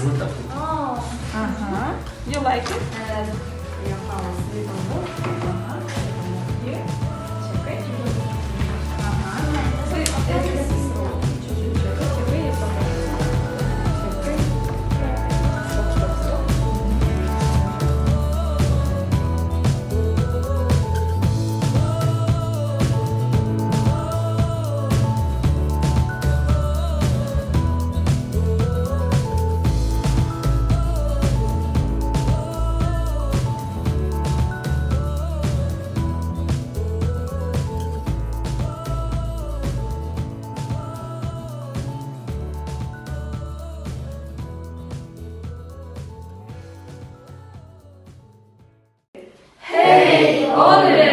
Ага. You like it? Я мала слідову. Ага. Here. Чекай. Ага. Це чуть-чуть. Чекай, я покажу. Чекай. Стоп, стоп, стоп. 오늘의